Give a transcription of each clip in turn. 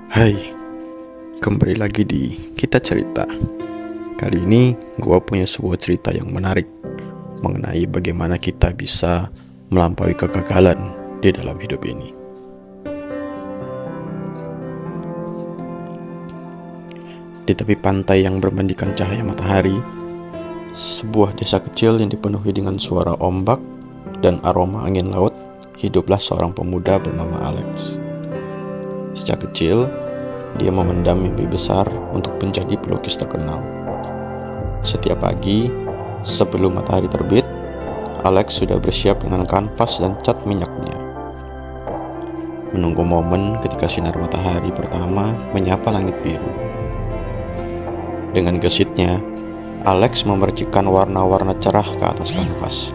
Hai, kembali lagi di Kita Cerita. Kali ini gua punya sebuah cerita yang menarik mengenai bagaimana kita bisa melampaui kegagalan di dalam hidup ini. Di tepi pantai yang bermandikan cahaya matahari, sebuah desa kecil yang dipenuhi dengan suara ombak dan aroma angin laut, hiduplah seorang pemuda bernama Alex. Sejak kecil, dia memendam mimpi besar untuk menjadi pelukis terkenal. Setiap pagi, sebelum matahari terbit, Alex sudah bersiap dengan kanvas dan cat minyaknya. Menunggu momen ketika sinar matahari pertama menyapa langit biru. Dengan gesitnya, Alex memercikan warna-warna cerah ke atas kanvas,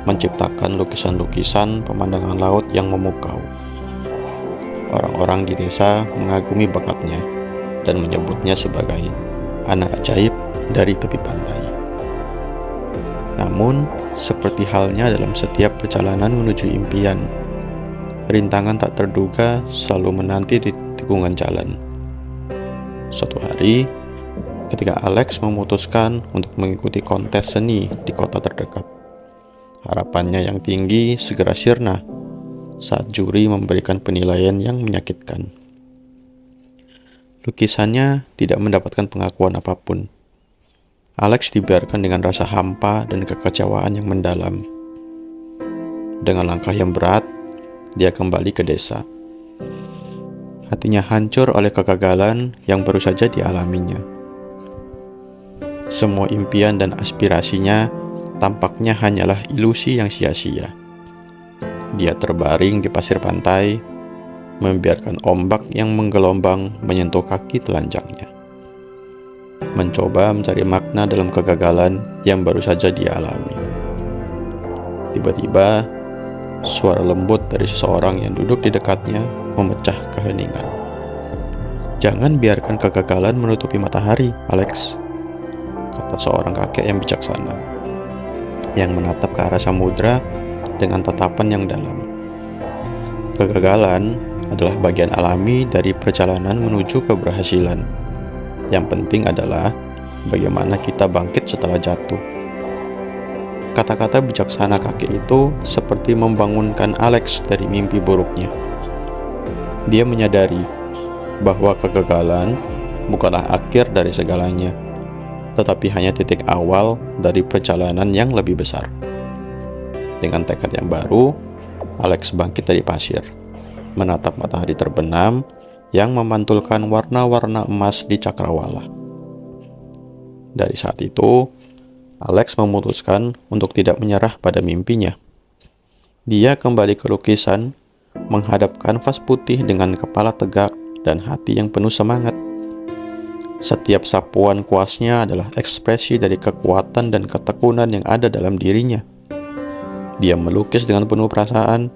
menciptakan lukisan-lukisan pemandangan laut yang memukau. Orang-orang di desa mengagumi bakatnya dan menyebutnya sebagai anak ajaib dari tepi pantai. Namun, seperti halnya dalam setiap perjalanan menuju impian, rintangan tak terduga selalu menanti di tikungan jalan. Suatu hari, ketika Alex memutuskan untuk mengikuti kontes seni di kota terdekat, harapannya yang tinggi segera sirna saat juri memberikan penilaian yang menyakitkan. Lukisannya tidak mendapatkan pengakuan apapun. Alex dibiarkan dengan rasa hampa dan kekecewaan yang mendalam. Dengan langkah yang berat, dia kembali ke desa. Hatinya hancur oleh kegagalan yang baru saja dialaminya. Semua impian dan aspirasinya tampaknya hanyalah ilusi yang sia-sia. Dia terbaring di pasir pantai, membiarkan ombak yang menggelombang menyentuh kaki telanjangnya. Mencoba mencari makna dalam kegagalan yang baru saja dia alami. Tiba-tiba, suara lembut dari seseorang yang duduk di dekatnya memecah keheningan. "Jangan biarkan kegagalan menutupi matahari, Alex," kata seorang kakek yang bijaksana, yang menatap ke arah samudra dengan tatapan yang dalam. Kegagalan adalah bagian alami dari perjalanan menuju keberhasilan. Yang penting adalah bagaimana kita bangkit setelah jatuh. Kata-kata bijaksana kakek itu seperti membangunkan Alex dari mimpi buruknya. Dia menyadari bahwa kegagalan bukanlah akhir dari segalanya, tetapi hanya titik awal dari perjalanan yang lebih besar. Dengan tekad yang baru, Alex bangkit dari pasir, menatap matahari terbenam yang memantulkan warna-warna emas di cakrawala. Dari saat itu, Alex memutuskan untuk tidak menyerah pada mimpinya. Dia kembali ke lukisan, menghadap kanvas putih dengan kepala tegak dan hati yang penuh semangat. Setiap sapuan kuasnya adalah ekspresi dari kekuatan dan ketekunan yang ada dalam dirinya. Dia melukis dengan penuh perasaan,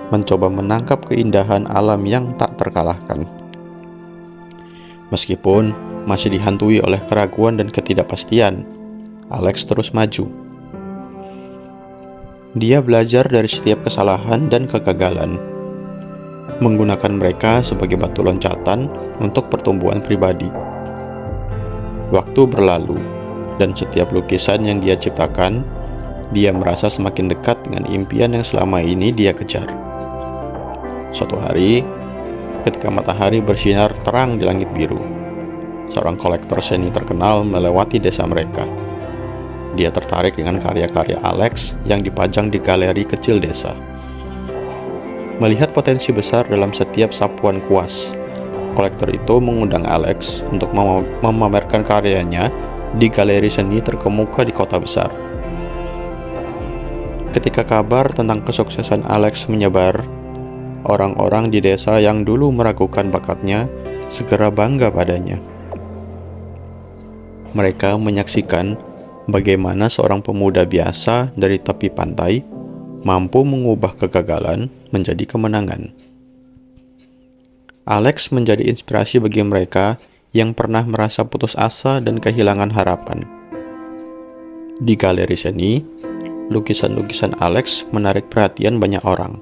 mencoba menangkap keindahan alam yang tak terkalahkan. Meskipun masih dihantui oleh keraguan dan ketidakpastian, Alex terus maju. Dia belajar dari setiap kesalahan dan kegagalan, menggunakan mereka sebagai batu loncatan untuk pertumbuhan pribadi. Waktu berlalu, dan setiap lukisan yang dia ciptakan, dia merasa semakin dekat dengan impian yang selama ini dia kejar. Suatu hari, ketika matahari bersinar terang di langit biru, seorang kolektor seni terkenal melewati desa mereka. Dia tertarik dengan karya-karya Alex yang dipajang di galeri kecil desa. Melihat potensi besar dalam setiap sapuan kuas, kolektor itu mengundang Alex untuk memamerkan karyanya di galeri seni terkemuka di kota besar. Ketika kabar tentang kesuksesan Alex menyebar, orang-orang di desa yang dulu meragukan bakatnya segera bangga padanya. Mereka menyaksikan bagaimana seorang pemuda biasa dari tepi pantai mampu mengubah kegagalan menjadi kemenangan. Alex menjadi inspirasi bagi mereka yang pernah merasa putus asa dan kehilangan harapan. Di galeri seni, lukisan-lukisan Alex menarik perhatian banyak orang.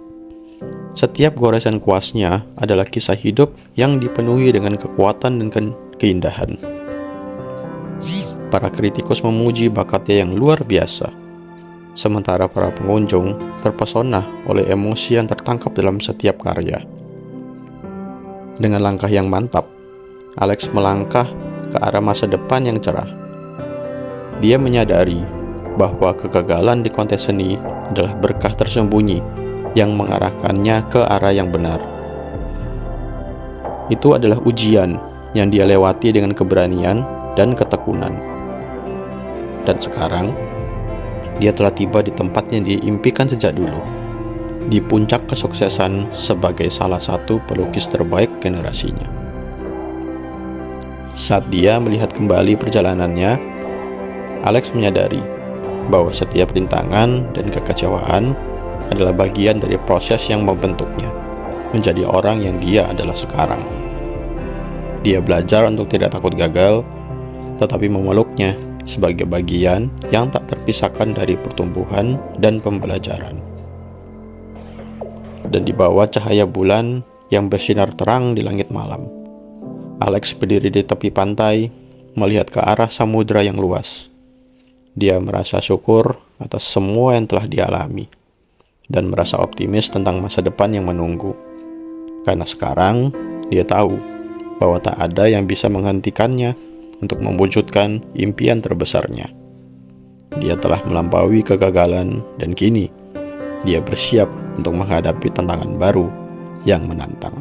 Setiap goresan kuasnya adalah kisah hidup yang dipenuhi dengan kekuatan dan keindahan. Para kritikus memuji bakatnya yang luar biasa, sementara para pengunjung terpesona oleh emosi yang tertangkap dalam setiap karya. Dengan langkah yang mantap, Alex melangkah ke arah masa depan yang cerah. Dia menyadari bahwa kegagalan di kontes seni adalah berkah tersembunyi yang mengarahkannya ke arah yang benar. Itu adalah ujian yang dia lewati dengan keberanian dan ketekunan. Dan sekarang, dia telah tiba di tempat yang diimpikan sejak dulu, di puncak kesuksesan sebagai salah satu pelukis terbaik generasinya. Saat dia melihat kembali perjalanannya, Alex menyadari bahwa setiap rintangan dan kekecewaan adalah bagian dari proses yang membentuknya menjadi orang yang dia adalah sekarang. Dia belajar untuk tidak takut gagal, tetapi memeluknya sebagai bagian yang tak terpisahkan dari pertumbuhan dan pembelajaran. Dan di bawah cahaya bulan yang bersinar terang di langit malam, Alex berdiri di tepi pantai, melihat ke arah samudera yang luas. Dia merasa syukur atas semua yang telah dialami, dan merasa optimis tentang masa depan yang menunggu. Karena sekarang, dia tahu bahwa tak ada yang bisa menghentikannya untuk mewujudkan impian terbesarnya. Dia telah melampaui kegagalan, dan kini dia bersiap untuk menghadapi tantangan baru yang menantang.